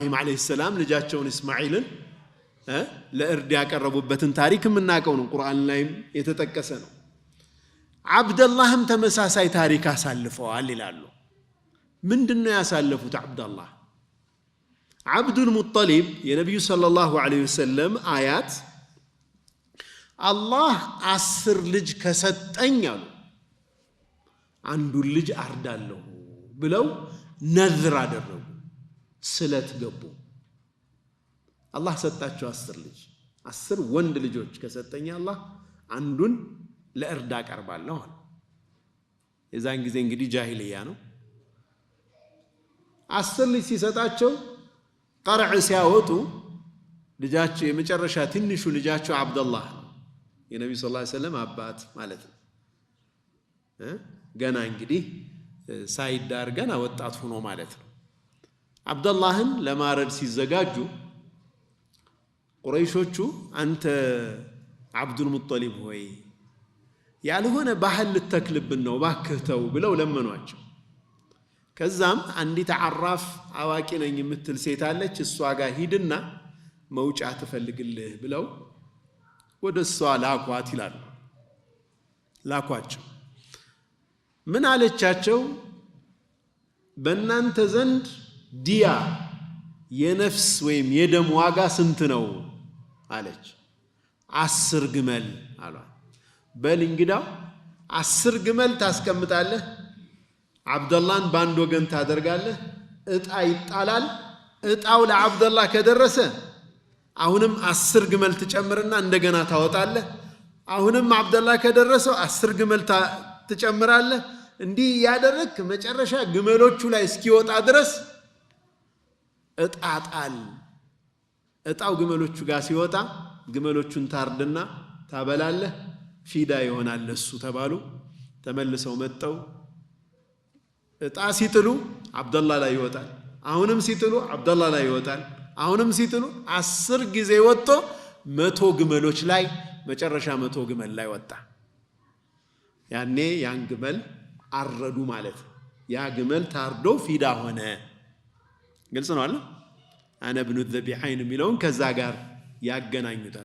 عليه السلام ልጃቸውን እስማኤልን ለእርድ ያቀረቡበትን ታሪክ የምናውቀው ነው ቁርአን ላይም የተጠቀሰ ነው አብደላህም ተመሳሳይ ታሪክ አሳልፈዋል ይላሉ ምንድነው ያሳለፉት አብደላህ አብዱል ሙጠሊብ የነብዩ ሰለላሁ ዐለይሂ ወሰለም አያት አላህ 10 ልጅ ከሰጠኝ አሉ አንዱን ልጅ አርዳለሁ ብለው ነዝር አደረጉ ስለት ገቡ አላህ ሰጣቸው 10 ልጅ 10 ወንድ ልጆች ከሰጠኝ አላህ አንዱን ለእርዳ አቀርባለሁ የዛን ጊዜ እንግዲህ ጃሂልያ ነው 10 ልጅ ሲሰጣቸው ቀርዕ ሲያወጡ ልጃቸው የመጨረሻ ትንሹ ልጃቸው አብደላህ የነብዩ ሰለላሁ ዐለይሂ ወሰለም አባት ማለት ነው ገና እንግዲህ ሳይዳር ገና ወጣት ሆኖ ማለት ነው አብደላህን ለማረድ ሲዘጋጁ ቁረይሾቹ አንተ አብዱል ሙጠሊብ ሆይ ያልሆነ ባህል ልተክልብን ነው ባክህተው ብለው ለመኗቸው ከዛም አንዲት አራፍ አዋቂ ነኝ የምትል ሴት አለች እሷ ጋር ሂድና መውጫ ትፈልግልህ ብለው ወደሷ ላኳት ይላል ላኳቸው ምን አለቻቸው በእናንተ ዘንድ ዲያ የነፍስ ወይም የደም ዋጋ ስንት ነው አለች 10 ግመል አሏ በል እንግዳው 10 ግመል ታስቀምጣለህ አብደላህን ባንድ ወገን ታደርጋለህ እጣ ይጣላል እጣው ለአብደላህ ከደረሰ አሁንም 10 ግመል ትጨምርና እንደገና ታወጣለህ አሁንም አብደላህ ከደረሰው 10 ግመል ትጨምራለህ እንዲህ ያደረክ መጨረሻ ግመሎቹ ላይ እስኪወጣ ድረስ እጣጣል እጣው ግመሎቹ ጋር ሲወጣ ግመሎቹን ታርድና ታበላለህ ፊዳ ይሆናል ለሱ ተባሉ ተመልሰው መጣው እጣ ሲጥሉ አብደላህ ላይ ይወጣል አሁንም ሲጥሉ አብደላህ ላይ ይወጣል አሁንም ሲጥሉ 10 ጊዜ ወጥቶ 100 ግመሎች ላይ መጨረሻ 100 ግመል ላይ ወጣ ያኔ ያን ግመል አረዱ ማለት ያ ግመል ታርዶ ፊዳ ሆነ ግልጽ ነው አይደል አነ ኢብኑ ዘቢሐይን የሚለውን ከዛ ጋር ያገናኙታል